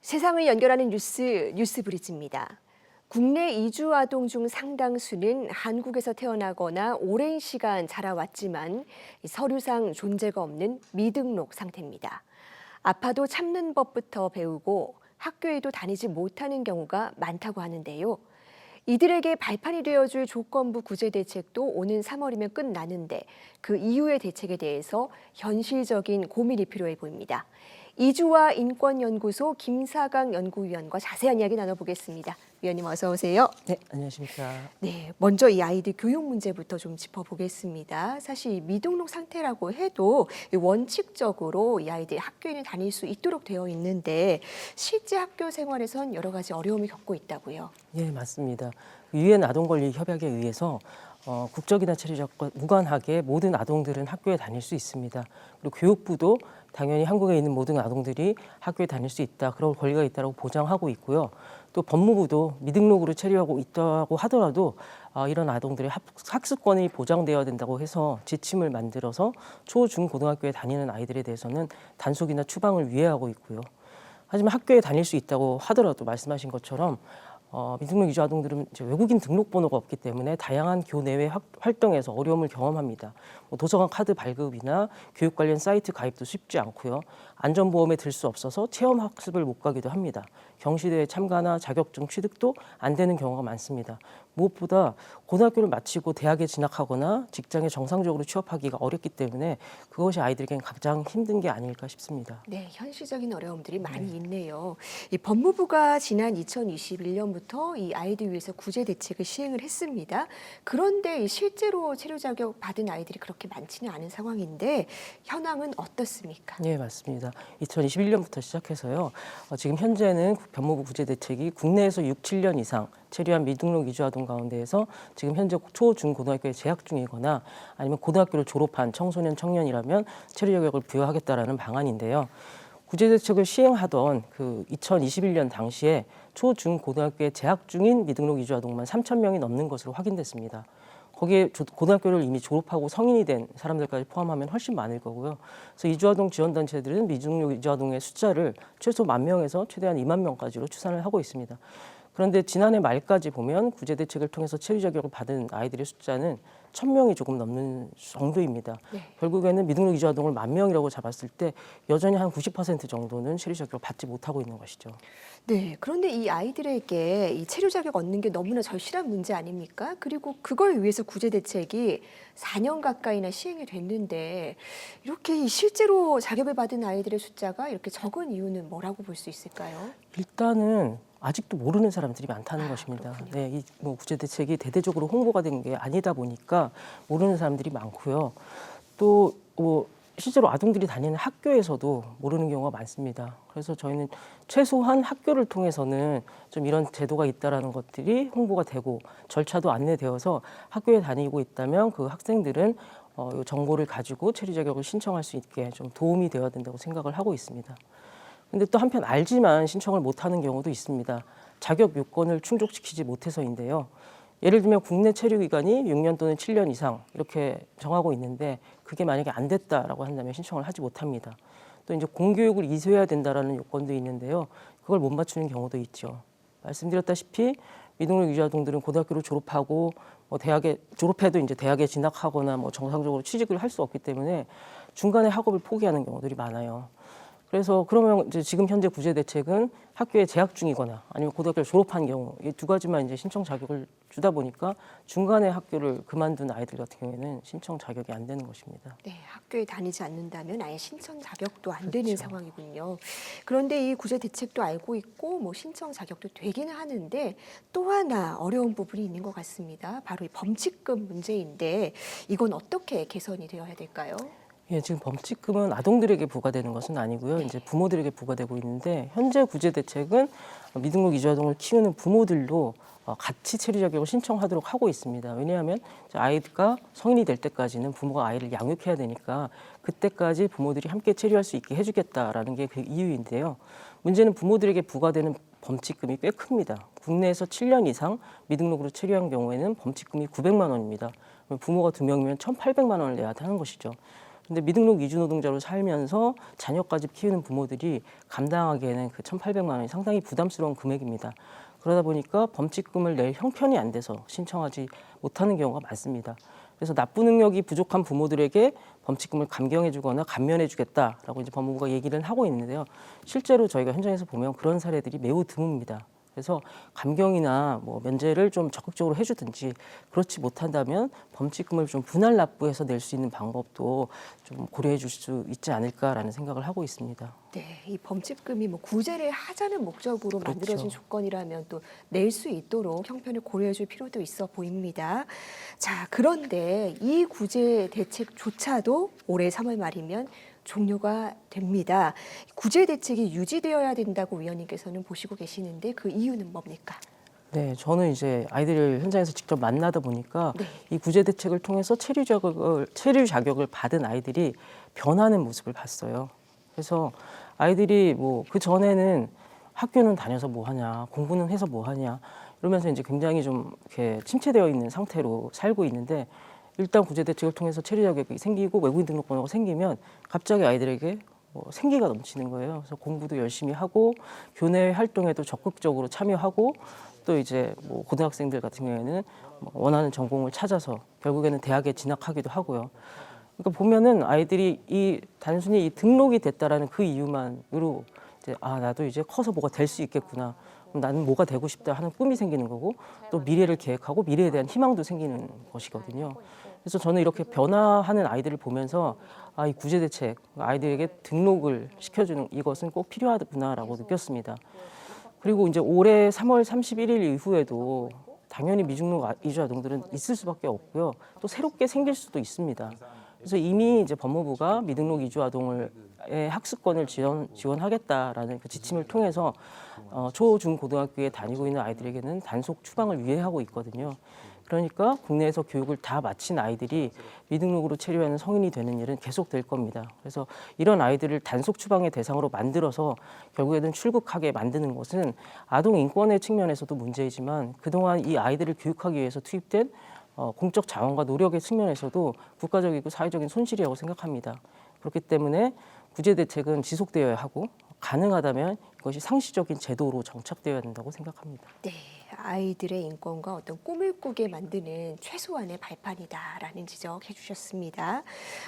세상을 연결하는 뉴스 브리지입니다. 국내 이주 아동 중 상당수는 한국에서 태어나거나 오랜 시간 자라왔지만 서류상 존재가 없는 미등록 상태입니다. 아파도 참는 법부터 배우고 학교에도 다니지 못하는 경우가 많다고 하는데요. 이들에게 발판이 되어줄 조건부 구제 대책도 오는 3월이면 끝나는데 그 이후의 대책에 대해서 현실적인 고민이 필요해 보입니다. 이주와 인권연구소 김사강 연구위원과 자세한 이야기 나눠보겠습니다. 위원님 어서 오세요. 네, 안녕하십니까. 네, 먼저 이 아이들 교육 문제부터 좀 짚어보겠습니다. 사실 이 미등록 상태라고 해도 원칙적으로 이 아이들이 학교에는 다닐 수 있도록 되어 있는데 실제 학교 생활에선 여러 가지 어려움을 겪고 있다고요. 예, 맞습니다. 유엔 아동권리협약에 의해서 국적이나 체류적과 무관하게 모든 아동들은 학교에 다닐 수 있습니다. 그리고 교육부도 당연히 한국에 있는 모든 아동들이 학교에 다닐 수 있다, 그럴 권리가 있다고 보장하고 있고요. 또 법무부도 미등록으로 체류하고 있다고 하더라도 이런 아동들의 학습권이 보장되어야 된다고 해서 지침을 만들어서 초, 중, 고등학교에 다니는 아이들에 대해서는 단속이나 추방을 위해하고 있고요. 하지만 학교에 다닐 수 있다고 하더라도 말씀하신 것처럼 미등록 이주 아동들은 이제 외국인 등록번호가 없기 때문에 다양한 교내외 활동에서 어려움을 경험합니다. 도서관 카드 발급이나 교육 관련 사이트 가입도 쉽지 않고요. 안전보험에 들 수 없어서 체험 학습을 못 가기도 합니다. 경시대회 참가나 자격증 취득도 안 되는 경우가 많습니다. 무엇보다 고등학교를 마치고 대학에 진학하거나 직장에 정상적으로 취업하기가 어렵기 때문에 그것이 아이들에겐 가장 힘든 게 아닐까 싶습니다. 네, 현실적인 어려움들이 많이 있네요. 이 법무부가 지난 2021년부터 이 아이들 위해서 구제 대책을 시행을 했습니다. 그런데 실제로 체류 자격 받은 아이들이 그렇게 많지는 않은 상황인데 현황은 어떻습니까? 네, 맞습니다. 2021년부터 시작해서요. 지금 현재는 법무부 구제 대책이 국내에서 6, 7년 이상 체류한 미등록 이주 아동 가운데에서 지금 현재 초, 중, 고등학교에 재학 중이거나 아니면 고등학교를 졸업한 청소년, 청년이라면 체류 자격을 부여하겠다라는 방안인데요. 구제 대책을 시행하던 그 2021년 당시에 초, 중, 고등학교에 재학 중인 미등록 이주 아동만 3,000명이 넘는 것으로 확인됐습니다. 거기에 고등학교를 이미 졸업하고 성인이 된 사람들까지 포함하면 훨씬 많을 거고요. 그래서 이주아동 지원단체들은 미등록 이주아동의 숫자를 최소 10,000명에서 최대한 20,000명까지로 추산을 하고 있습니다. 그런데 지난해 말까지 보면 구제 대책을 통해서 체류 자격을 받은 아이들의 숫자는 1,000명이 조금 넘는 정도입니다. 네. 결국에는 미등록 이주 아동을 10,000명이라고 잡았을 때 여전히 한 90% 정도는 체류 자격을 받지 못하고 있는 것이죠. 네, 그런데 이 아이들에게 이 체류 자격 얻는 게 너무나 절실한 문제 아닙니까? 그리고 그걸 위해서 구제 대책이 4년 가까이나 시행이 됐는데 이렇게 실제로 자격을 받은 아이들의 숫자가 이렇게 적은 이유는 뭐라고 볼 수 있을까요? 일단은 아직도 모르는 사람들이 많다는 것입니다. 그렇군요. 네, 이 구제 대책이 대대적으로 홍보가 된 게 아니다 보니까 모르는 사람들이 많고요. 또 실제로 아동들이 다니는 학교에서도 모르는 경우가 많습니다. 그래서 저희는 최소한 학교를 통해서는 좀 이런 제도가 있다라는 것들이 홍보가 되고 절차도 안내되어서 학교에 다니고 있다면 그 학생들은 이 정보를 가지고 체류 자격을 신청할 수 있게 좀 도움이 되어야 된다고 생각을 하고 있습니다. 근데 또 한편 알지만 신청을 못하는 경우도 있습니다. 자격 요건을 충족시키지 못해서인데요. 예를 들면 국내 체류 기간이 6년 또는 7년 이상 이렇게 정하고 있는데 그게 만약에 안 됐다라고 한다면 신청을 하지 못합니다. 또 이제 공교육을 이수해야 된다라는 요건도 있는데요. 그걸 못 맞추는 경우도 있죠. 말씀드렸다시피 미등록 이주 아동들은 고등학교를 졸업하고 대학에 졸업해도 이제 대학에 진학하거나 정상적으로 취직을 할 수 없기 때문에 중간에 학업을 포기하는 경우들이 많아요. 그래서 그러면 이제 지금 현재 구제 대책은 학교에 재학 중이거나 아니면 고등학교를 졸업한 경우 이 두 가지만 이제 신청 자격을 주다 보니까 중간에 학교를 그만둔 아이들 같은 경우에는 신청 자격이 안 되는 것입니다. 네, 학교에 다니지 않는다면 아예 신청 자격도 안 되는 그렇죠. 상황이군요. 그런데 이 구제 대책도 알고 있고 신청 자격도 되기는 하는데 또 하나 어려운 부분이 있는 것 같습니다. 바로 이 범칙금 문제인데 이건 어떻게 개선이 되어야 될까요? 예, 지금 범칙금은 아동들에게 부과되는 것은 아니고요. 이제 부모들에게 부과되고 있는데 현재 구제 대책은 미등록 이주 아동을 키우는 부모들도 같이 체류 자격을 신청하도록 하고 있습니다. 왜냐하면 아이가 성인이 될 때까지는 부모가 아이를 양육해야 되니까 그때까지 부모들이 함께 체류할 수 있게 해주겠다라는 게 그 이유인데요. 문제는 부모들에게 부과되는 범칙금이 꽤 큽니다. 국내에서 7년 이상 미등록으로 체류한 경우에는 범칙금이 900만 원입니다. 부모가 2명이면 1,800만 원을 내야 하는 것이죠. 근데 미등록 이주 노동자로 살면서 자녀까지 키우는 부모들이 감당하기에는 그 1,800만 원이 상당히 부담스러운 금액입니다. 그러다 보니까 범칙금을 낼 형편이 안 돼서 신청하지 못하는 경우가 많습니다. 그래서 납부 능력이 부족한 부모들에게 범칙금을 감경해주거나 감면해주겠다라고 이제 법무부가 얘기를 하고 있는데요. 실제로 저희가 현장에서 보면 그런 사례들이 매우 드뭅니다. 그래서 감경이나 뭐 면제를 좀 적극적으로 해주든지 그렇지 못한다면 범칙금을 좀 분할 납부해서 낼 수 있는 방법도 좀 고려해 줄 수 있지 않을까라는 생각을 하고 있습니다. 네, 이 범칙금이 뭐 구제를 하자는 목적으로 그렇죠. 만들어진 조건이라면 또 낼 수 있도록 형편을 고려해 줄 필요도 있어 보입니다. 자, 그런데 이 구제 대책조차도 올해 3월 말이면 종료가 됩니다. 구제 대책이 유지되어야 된다고 위원님께서는 보시고 계시는데 그 이유는 뭡니까? 네, 저는 이제 아이들을 현장에서 직접 만나다 보니까 네. 이 구제 대책을 통해서 체류 자격을 받은 아이들이 변하는 모습을 봤어요. 그래서 아이들이 뭐 그 전에는 학교는 다녀서 뭐 하냐, 공부는 해서 뭐 하냐 이러면서 이제 굉장히 좀 이렇게 침체되어 있는 상태로 살고 있는데 일단 구제 대책을 통해서 체류 자격이 생기고 외국인 등록번호가 생기면 갑자기 아이들에게 생기가 넘치는 거예요. 그래서 공부도 열심히 하고 교내 활동에도 적극적으로 참여하고 또 이제 뭐 고등학생들 같은 경우에는 원하는 전공을 찾아서 결국에는 대학에 진학하기도 하고요. 그러니까 보면은 아이들이 단순히 이 등록이 됐다라는 그 이유만으로 이제 나도 이제 커서 뭐가 될 수 있겠구나. 그럼 나는 뭐가 되고 싶다 하는 꿈이 생기는 거고 또 미래를 계획하고 미래에 대한 희망도 생기는 것이거든요. 그래서 저는 이렇게 변화하는 아이들을 보면서 이 구제 대책, 아이들에게 등록을 시켜주는 이것은 꼭 필요하구나라고 느꼈습니다. 그리고 이제 올해 3월 31일 이후에도 당연히 미등록 이주 아동들은 있을 수밖에 없고요. 또 새롭게 생길 수도 있습니다. 그래서 이미 이제 법무부가 미등록 이주 아동의 학습권을 지원하겠다라는 그 지침을 통해서 초, 중, 고등학교에 다니고 있는 아이들에게는 단속 추방을 유예하고 있거든요. 그러니까 국내에서 교육을 다 마친 아이들이 미등록으로 체류하는 성인이 되는 일은 계속될 겁니다. 그래서 이런 아이들을 단속 추방의 대상으로 만들어서 결국에는 출국하게 만드는 것은 아동 인권의 측면에서도 문제이지만 그동안 이 아이들을 교육하기 위해서 투입된 공적 자원과 노력의 측면에서도 국가적이고 사회적인 손실이라고 생각합니다. 그렇기 때문에 구제 대책은 지속되어야 하고 가능하다면 이것이 상시적인 제도로 정착되어야 된다고 생각합니다. 네, 아이들의 인권과 어떤 꿈을 꾸게 만드는 최소한의 발판이다라는 지적해 주셨습니다.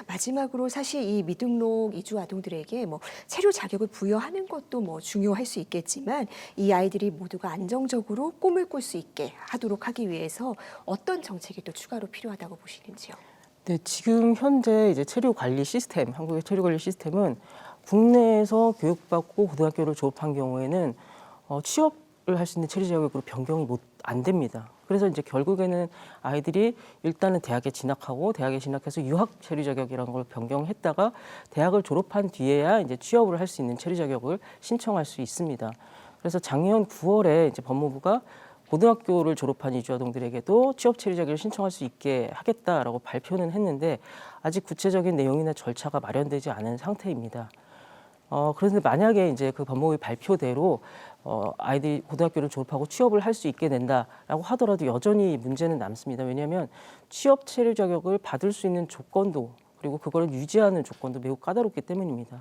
마지막으로 사실 이 미등록 이주 아동들에게 뭐 체류 자격을 부여하는 것도 뭐 중요할 수 있겠지만 이 아이들이 모두가 안정적으로 꿈을 꿀 수 있게 하도록 하기 위해서 어떤 정책이 또 추가로 필요하다고 보시는지요? 네, 지금 현재 이제 체류 관리 시스템, 한국의 체류 관리 시스템은 국내에서 교육받고 고등학교를 졸업한 경우에는 취업을 할 수 있는 체류 자격으로 변경이 안 됩니다. 그래서 이제 결국에는 아이들이 일단은 대학에 진학하고 대학에 진학해서 유학 체류 자격이라는 걸 변경했다가 대학을 졸업한 뒤에야 이제 취업을 할 수 있는 체류 자격을 신청할 수 있습니다. 그래서 작년 9월에 이제 법무부가 고등학교를 졸업한 이주 아동들에게도 취업 체류 자격을 신청할 수 있게 하겠다라고 발표는 했는데 아직 구체적인 내용이나 절차가 마련되지 않은 상태입니다. 그런데 만약에 이제 그 법무부의 발표대로 아이들이 고등학교를 졸업하고 취업을 할 수 있게 된다라고 하더라도 여전히 문제는 남습니다. 왜냐하면 취업 체류 자격을 받을 수 있는 조건도 그리고 그걸 유지하는 조건도 매우 까다롭기 때문입니다.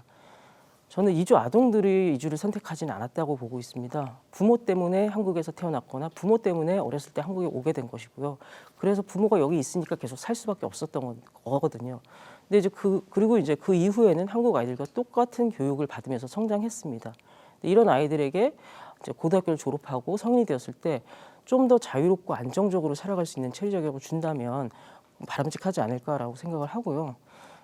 저는 이주 아동들이 이주를 선택하지는 않았다고 보고 있습니다. 부모 때문에 한국에서 태어났거나 부모 때문에 어렸을 때 한국에 오게 된 것이고요. 그래서 부모가 여기 있으니까 계속 살 수밖에 없었던 거거든요. 근데 이제 그리고 이제 그 이후에는 한국 아이들과 똑같은 교육을 받으면서 성장했습니다. 이런 아이들에게 이제 고등학교를 졸업하고 성인이 되었을 때 좀 더 자유롭고 안정적으로 살아갈 수 있는 체류 자격을 준다면 바람직하지 않을까라고 생각을 하고요.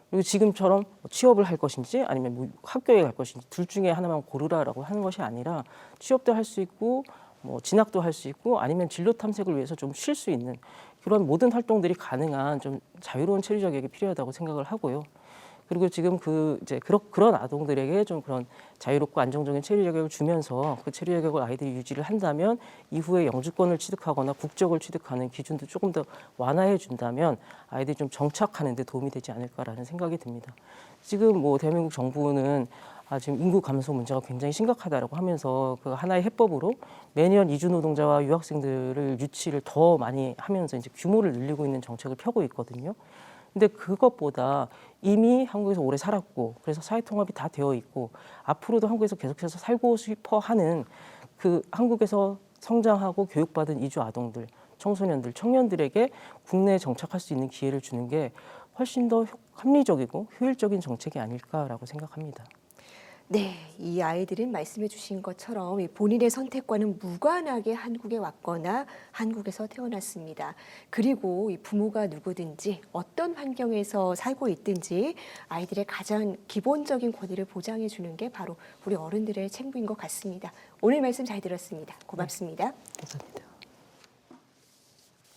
그리고 지금처럼 취업을 할 것인지 아니면 뭐 학교에 갈 것인지 둘 중에 하나만 고르라라고 하는 것이 아니라 취업도 할 수 있고 뭐 진학도 할 수 있고 아니면 진로 탐색을 위해서 좀 쉴 수 있는 그런 모든 활동들이 가능한 좀 자유로운 체류 자격이 필요하다고 생각을 하고요. 그리고 지금 그런 아동들에게 좀 그런 자유롭고 안정적인 체류 자격을 주면서 그 체류 자격을 아이들이 유지를 한다면 이후에 영주권을 취득하거나 국적을 취득하는 기준도 조금 더 완화해 준다면 아이들이 좀 정착하는 데 도움이 되지 않을까라는 생각이 듭니다. 지금 뭐 대한민국 정부는 지금 인구 감소 문제가 굉장히 심각하다라고 하면서 그 하나의 해법으로 매년 이주 노동자와 유학생들을 유치를 더 많이 하면서 이제 규모를 늘리고 있는 정책을 펴고 있거든요. 근데 그것보다 이미 한국에서 오래 살았고 그래서 사회통합이 다 되어 있고 앞으로도 한국에서 계속해서 살고 싶어 하는 그 한국에서 성장하고 교육받은 이주 아동들, 청소년들, 청년들에게 국내에 정착할 수 있는 기회를 주는 게 훨씬 더 합리적이고 효율적인 정책이 아닐까라고 생각합니다. 네, 이 아이들은 말씀해 주신 것처럼 이 본인의 선택과는 무관하게 한국에 왔거나 한국에서 태어났습니다. 그리고 이 부모가 누구든지 어떤 환경에서 살고 있든지 아이들의 가장 기본적인 권리를 보장해 주는 게 바로 우리 어른들의 책무인 것 같습니다. 오늘 말씀 잘 들었습니다. 고맙습니다. 감사합니다.